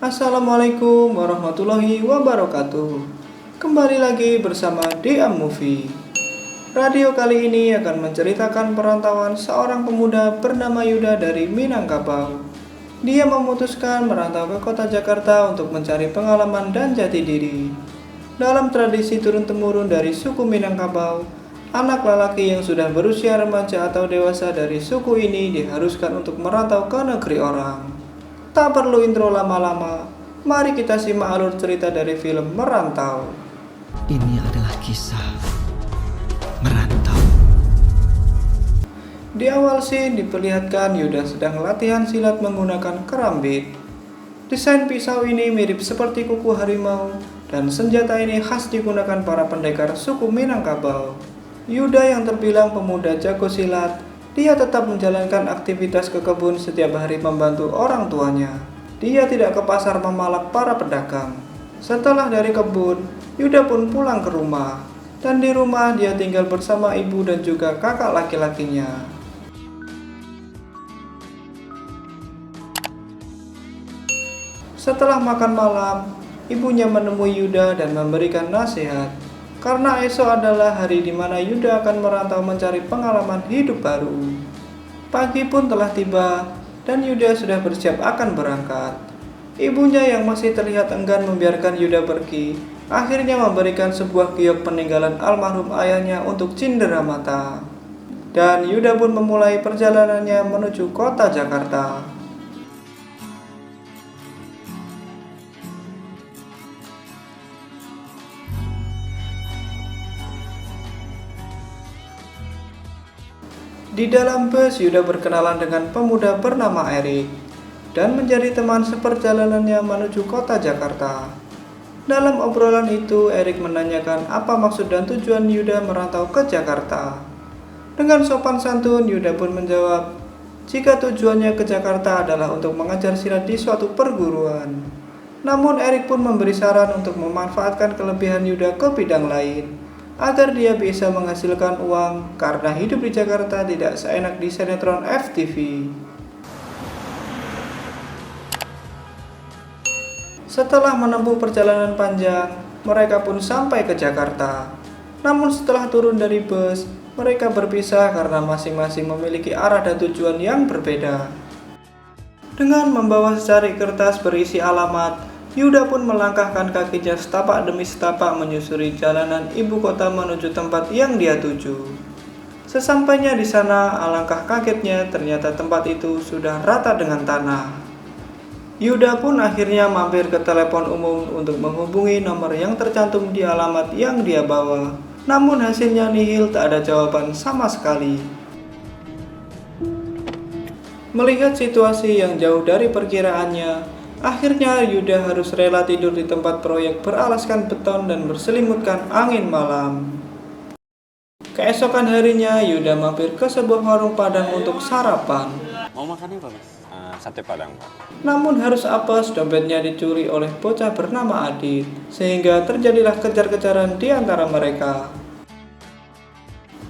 Assalamualaikum warahmatullahi wabarakatuh. Kembali lagi bersama DM Movie. Radio kali ini akan menceritakan perantauan seorang pemuda bernama Yuda dari Minangkabau. Dia memutuskan merantau ke kota Jakarta untuk mencari pengalaman dan jati diri. Dalam tradisi turun-temurun dari suku Minangkabau, anak lelaki yang sudah berusia remaja atau dewasa dari suku ini diharuskan untuk merantau ke negeri orang. Tak perlu intro lama-lama, mari kita simak alur cerita dari film Merantau. Ini adalah kisah merantau. Di awal scene diperlihatkan Yuda sedang latihan silat menggunakan kerambit. Desain pisau ini mirip seperti kuku harimau, dan senjata ini khas digunakan para pendekar suku Minangkabau. Yuda yang terbilang pemuda jago silat, dia tetap menjalankan aktivitas ke kebun setiap hari membantu orang tuanya. Dia tidak ke pasar memalak para pedagang. Setelah dari kebun, Yuda pun pulang ke rumah. Dan di rumah dia tinggal bersama ibu dan juga kakak laki-lakinya. Setelah makan malam, ibunya menemui Yuda dan memberikan nasihat. Karena esok adalah hari di mana Yuda akan merantau mencari pengalaman hidup baru. Pagi pun telah tiba dan Yuda sudah bersiap akan berangkat. Ibunya yang masih terlihat enggan membiarkan Yuda pergi, akhirnya memberikan sebuah giok peninggalan almarhum ayahnya untuk cindera mata. Dan Yuda pun memulai perjalanannya menuju kota Jakarta. Di dalam bus, Yuda berkenalan dengan pemuda bernama Erik dan menjadi teman seperjalanannya menuju kota Jakarta. Dalam obrolan itu, Erik menanyakan apa maksud dan tujuan Yuda merantau ke Jakarta. Dengan sopan santun, Yuda pun menjawab, jika tujuannya ke Jakarta adalah untuk mengajar silat di suatu perguruan. Namun Erik pun memberi saran untuk memanfaatkan kelebihan Yuda ke bidang lain, agar dia bisa menghasilkan uang karena hidup di Jakarta tidak seenak di sinetron FTV. Setelah menempuh perjalanan panjang, mereka pun sampai ke Jakarta. Namun setelah turun dari bus, mereka berpisah karena masing-masing memiliki arah dan tujuan yang berbeda. Dengan membawa secari kertas berisi alamat, Yuda pun melangkahkan kakinya setapak demi setapak menyusuri jalanan ibu kota menuju tempat yang dia tuju. Sesampainya di sana, alangkah kagetnya ternyata tempat itu sudah rata dengan tanah. Yuda pun akhirnya mampir ke telepon umum untuk menghubungi nomor yang tercantum di alamat yang dia bawa. Namun hasilnya nihil, tak ada jawaban sama sekali. Melihat situasi yang jauh dari perkiraannya, akhirnya Yuda harus rela tidur di tempat proyek beralaskan beton dan berselimutkan angin malam. Keesokan harinya, Yuda mampir ke sebuah warung Padang untuk sarapan. Mau makannya apa, Mas? Sate Padang, Pak. Namun harus apes, dompetnya dicuri oleh bocah bernama Adit, sehingga terjadilah kejar-kejaran di antara mereka.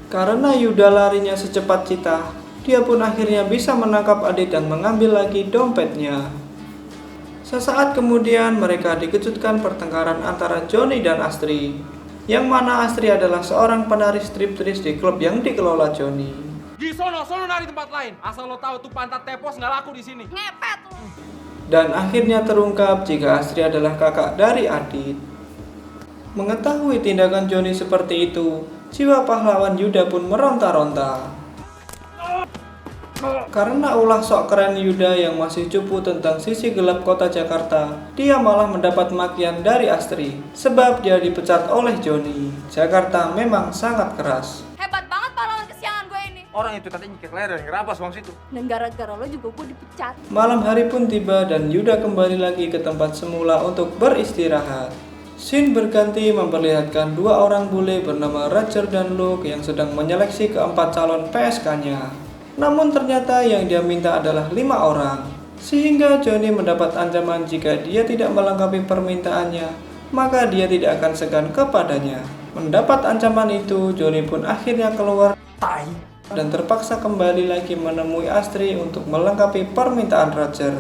Karena Yuda larinya secepat cita, dia pun akhirnya bisa menangkap Adit dan mengambil lagi dompetnya. Sesaat kemudian mereka dikejutkan pertengkaran antara Joni dan Astri, yang mana Astri adalah seorang penari striptease di klub yang dikelola Joni. Di sono nari tempat lain. Asal lo tahu tuh pantat tepos nggak laku di sini. Ngepet lu. Dan akhirnya terungkap jika Astri adalah kakak dari Adit. Mengetahui tindakan Joni seperti itu, jiwa pahlawan Yuda pun meronta-ronta. Karena ulah sok keren Yuda yang masih cupu tentang sisi gelap kota Jakarta, dia malah mendapat makian dari Astri, sebab dia dipecat oleh Joni. Jakarta memang sangat keras. Hebat banget pahlawan kesiangan gue ini. Orang itu tadi nyikir leher dan ngerabas uang situ. Dan gara-gara lo juga gue dipecat. Malam hari pun tiba dan Yuda kembali lagi ke tempat semula untuk beristirahat. Scene berganti memperlihatkan dua orang bule bernama Roger dan Luke yang sedang menyeleksi keempat calon PSK-nya. Namun ternyata yang dia minta adalah 5 orang, sehingga Joni mendapat ancaman jika dia tidak melengkapi permintaannya, maka dia tidak akan segan kepadanya. Mendapat ancaman itu, Joni pun akhirnya keluar dan terpaksa kembali lagi menemui Astri untuk melengkapi permintaan Roger.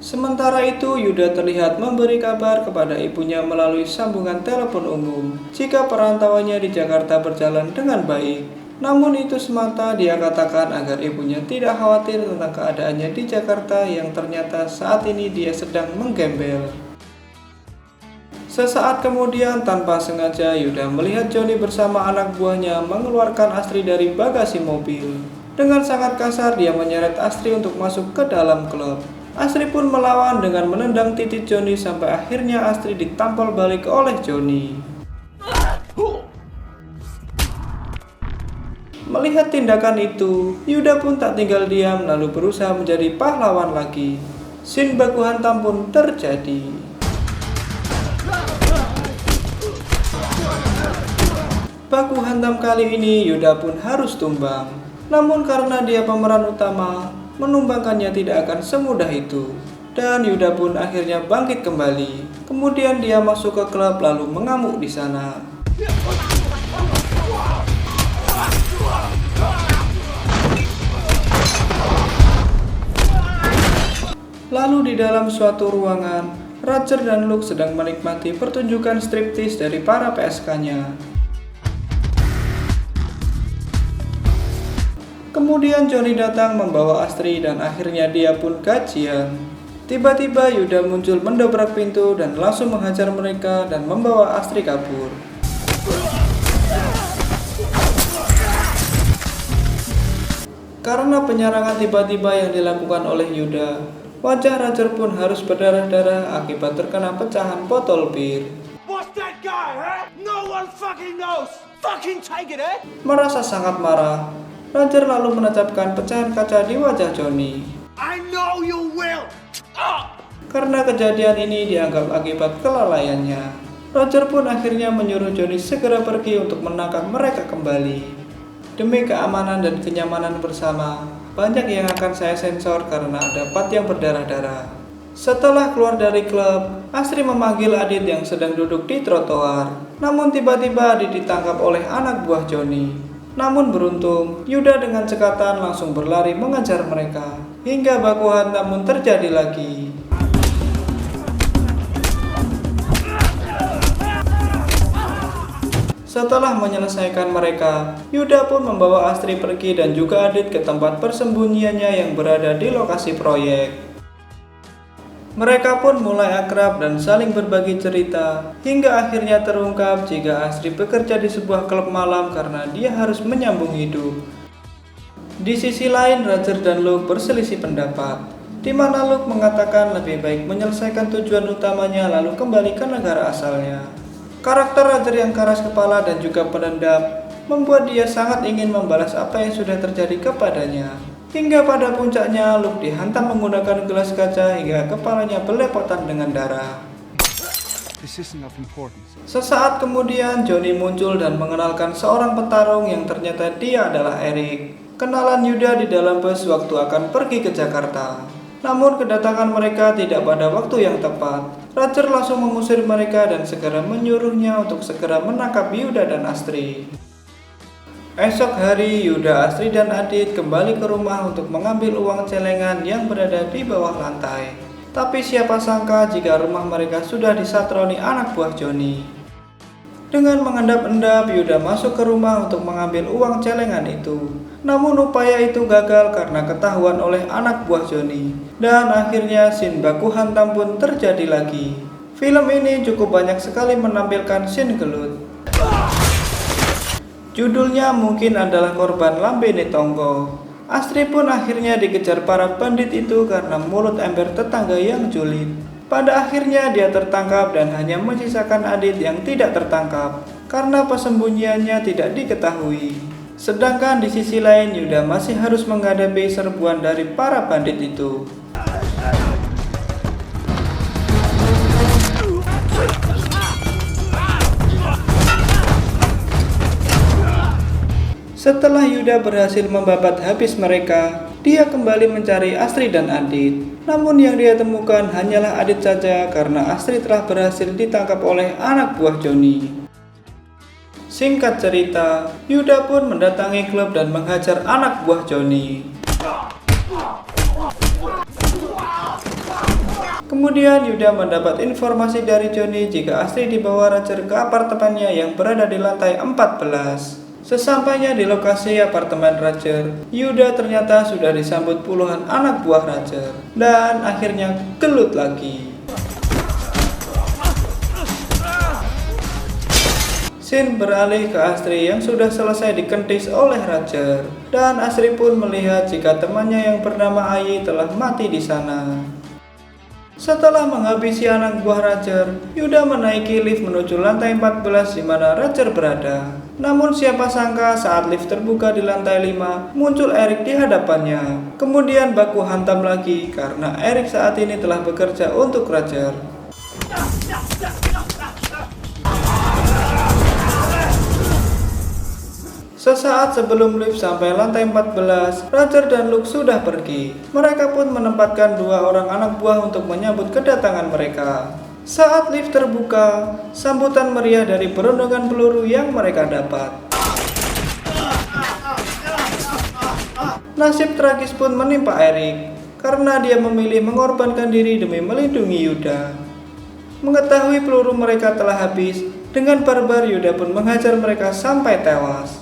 Sementara itu, Yuda terlihat memberi kabar kepada ibunya melalui sambungan telepon umum jika perantauannya di Jakarta berjalan dengan baik. Namun itu semata dia katakan agar ibunya tidak khawatir tentang keadaannya di Jakarta yang ternyata saat ini dia sedang menggembel. Sesaat kemudian tanpa sengaja Yuda melihat Johnny bersama anak buahnya mengeluarkan Astri dari bagasi mobil. Dengan sangat kasar dia menyeret Astri untuk masuk ke dalam klub. Astri pun melawan dengan menendang titik Johnny sampai akhirnya Astri ditampol balik oleh Johnny. Melihat tindakan itu, Yuda pun tak tinggal diam lalu berusaha menjadi pahlawan lagi. Scene baku hantam pun terjadi. Baku hantam kali ini Yuda pun harus tumbang. Namun karena dia pemeran utama, menumbangkannya tidak akan semudah itu. Dan Yuda pun akhirnya bangkit kembali. Kemudian dia masuk ke klub lalu mengamuk di sana. Lalu di dalam suatu ruangan, Roger dan Luke sedang menikmati pertunjukan striptease dari para PSK-nya. Kemudian Johnny datang membawa Astri dan akhirnya dia pun gajian. Tiba-tiba Yuda muncul mendobrak pintu dan langsung menghajar mereka dan membawa Astri kabur. Karena penyerangan tiba-tiba yang dilakukan oleh Yuda, wajah Roger pun harus berdarah-darah akibat terkena pecahan botol bir. Merasa sangat marah, Roger lalu menancapkan pecahan kaca di wajah Johnny. Karena kejadian ini dianggap akibat kelalaiannya, Roger pun akhirnya menyuruh Johnny segera pergi untuk menangkap mereka kembali. Demi keamanan dan kenyamanan bersama, banyak yang akan saya sensor karena ada part yang berdarah-darah. Setelah keluar dari klub, Astri memanggil Adit yang sedang duduk di trotoar. Namun tiba-tiba Adit ditangkap oleh anak buah Johnny. Namun beruntung, Yuda dengan cekatan langsung berlari mengejar mereka. Hingga baku hantam pun terjadi lagi. Setelah menyelesaikan mereka, Yuda pun membawa Astri pergi dan juga Adit ke tempat persembunyiannya yang berada di lokasi proyek. Mereka pun mulai akrab dan saling berbagi cerita, hingga akhirnya terungkap jika Astri bekerja di sebuah klub malam karena dia harus menyambung hidup. Di sisi lain, Roger dan Luke berselisih pendapat, di mana Luke mengatakan lebih baik menyelesaikan tujuan utamanya lalu kembali ke negara asalnya. Karakter Roger yang keras kepala dan juga pendendam membuat dia sangat ingin membalas apa yang sudah terjadi kepadanya. Hingga pada puncaknya Luke dihantam menggunakan gelas kaca hingga kepalanya belepotan dengan darah. Sesaat kemudian Johnny muncul dan mengenalkan seorang petarung yang ternyata dia adalah Eric, kenalan Yuda di dalam bus waktu akan pergi ke Jakarta. Namun kedatangan mereka tidak pada waktu yang tepat. Roger langsung mengusir mereka dan segera menyuruhnya untuk segera menangkap Yuda dan Astri. Esok hari, Yuda, Astri, dan Adit kembali ke rumah untuk mengambil uang celengan yang berada di bawah lantai. Tapi siapa sangka jika rumah mereka sudah disatroni anak buah Johnny. Dengan mengendap-endap, Yuda masuk ke rumah untuk mengambil uang celengan itu. Namun upaya itu gagal karena ketahuan oleh anak buah Johnny. Dan akhirnya scene baku hantam pun terjadi lagi. Film ini cukup banyak sekali menampilkan scene gelut. Judulnya mungkin adalah Korban Lambene Tonggo. Astri pun akhirnya dikejar para bandit itu karena mulut ember tetangga yang julid. Pada akhirnya dia tertangkap dan hanya menyisakan Adit yang tidak tertangkap karena persembunyiannya tidak diketahui. Sedangkan di sisi lain Yuda masih harus menghadapi serbuan dari para bandit itu. Setelah Yuda berhasil membabat habis mereka, dia kembali mencari Astri dan Adit. Namun yang dia temukan hanyalah Adit saja karena Astri telah berhasil ditangkap oleh anak buah Johnny. Singkat cerita, Yuda pun mendatangi klub dan menghajar anak buah Johnny. Kemudian Yuda mendapat informasi dari Johnny jika Astrid dibawa Roger ke apartemennya yang berada di lantai 14. Sesampainya di lokasi apartemen Roger, Yuda ternyata sudah disambut puluhan anak buah Roger dan akhirnya gelut lagi. Scene beralih ke Astrid yang sudah selesai dikentis oleh Roger dan Astrid pun melihat jika temannya yang bernama Ai telah mati di sana. Setelah menghabisi anak buah Roger, Yuda menaiki lift menuju lantai 14 di mana Roger berada. Namun siapa sangka saat lift terbuka di lantai 5, muncul Eric di hadapannya. Kemudian baku hantam lagi karena Eric saat ini telah bekerja untuk Roger. Sesaat sebelum lift sampai lantai 14, Roger dan Luke sudah pergi. Mereka pun menempatkan 2 orang anak buah untuk menyambut kedatangan mereka. Saat lift terbuka, sambutan meriah dari perundungan peluru yang mereka dapat. Nasib tragis pun menimpa Eric, karena dia memilih mengorbankan diri demi melindungi Yuda. Mengetahui peluru mereka telah habis, dengan barbar Yuda pun menghajar mereka sampai tewas.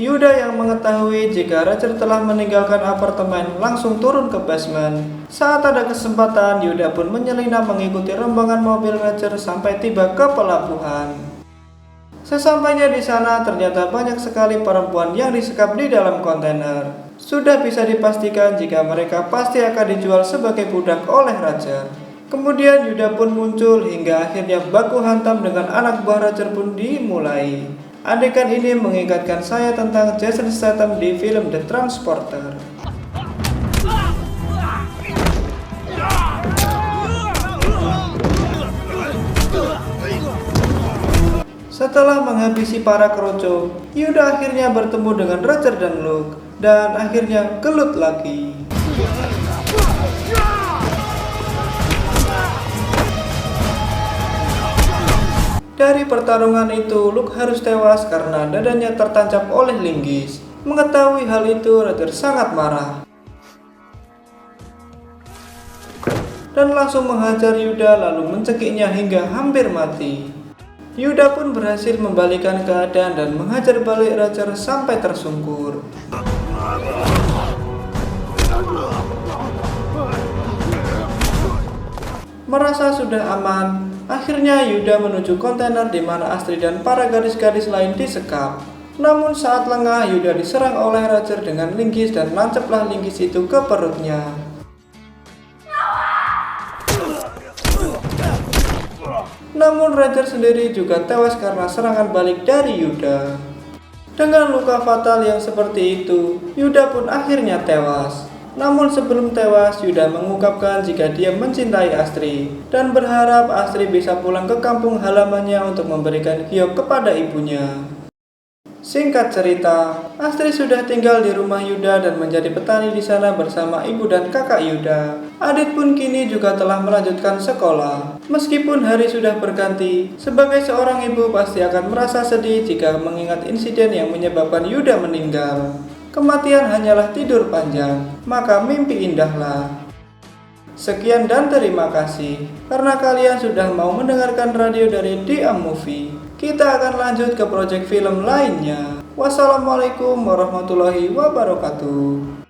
Yuda yang mengetahui jika Roger telah meninggalkan apartemen langsung turun ke basement. Saat ada kesempatan, Yuda pun menyelinap mengikuti rombongan mobil Roger sampai tiba ke pelabuhan. Sesampainya di sana, ternyata banyak sekali perempuan yang disekap di dalam kontainer. Sudah bisa dipastikan jika mereka pasti akan dijual sebagai budak oleh Roger. Kemudian Yuda pun muncul hingga akhirnya baku hantam dengan anak buah Roger pun dimulai. Adegan ini mengingatkan saya tentang Jason Statham di film The Transporter. Setelah menghabisi para keroco, Yuda akhirnya bertemu dengan Roger dan Luke, dan akhirnya gelut lagi. Dari pertarungan itu, Luke harus tewas karena dadanya tertancap oleh linggis. Mengetahui hal itu, Roger sangat marah dan langsung menghajar Yuda lalu mencekiknya hingga hampir mati. Yuda pun berhasil membalikan keadaan dan menghajar balik Roger sampai tersungkur. Merasa sudah aman, akhirnya Yuda menuju kontainer di mana Astrid dan para gadis-gadis lain disekap. Namun saat lengah, Yuda diserang oleh Roger dengan linggis dan nancaplah linggis itu ke perutnya. Namun Roger sendiri juga tewas karena serangan balik dari Yuda. Dengan luka fatal yang seperti itu, Yuda pun akhirnya tewas. Namun sebelum tewas, Yuda mengungkapkan jika dia mencintai Astrid dan berharap Astrid bisa pulang ke kampung halamannya untuk memberikan giok kepada ibunya. Singkat cerita, Astrid sudah tinggal di rumah Yuda dan menjadi petani di sana bersama ibu dan kakak Yuda. Adit pun kini juga telah melanjutkan sekolah. Meskipun hari sudah berganti, sebagai seorang ibu pasti akan merasa sedih jika mengingat insiden yang menyebabkan Yuda meninggal. Kematian hanyalah tidur panjang, maka mimpi indahlah. Sekian dan terima kasih karena kalian sudah mau mendengarkan radio dari DM Movie. Kita akan lanjut ke proyek film lainnya. Wassalamualaikum warahmatullahi wabarakatuh.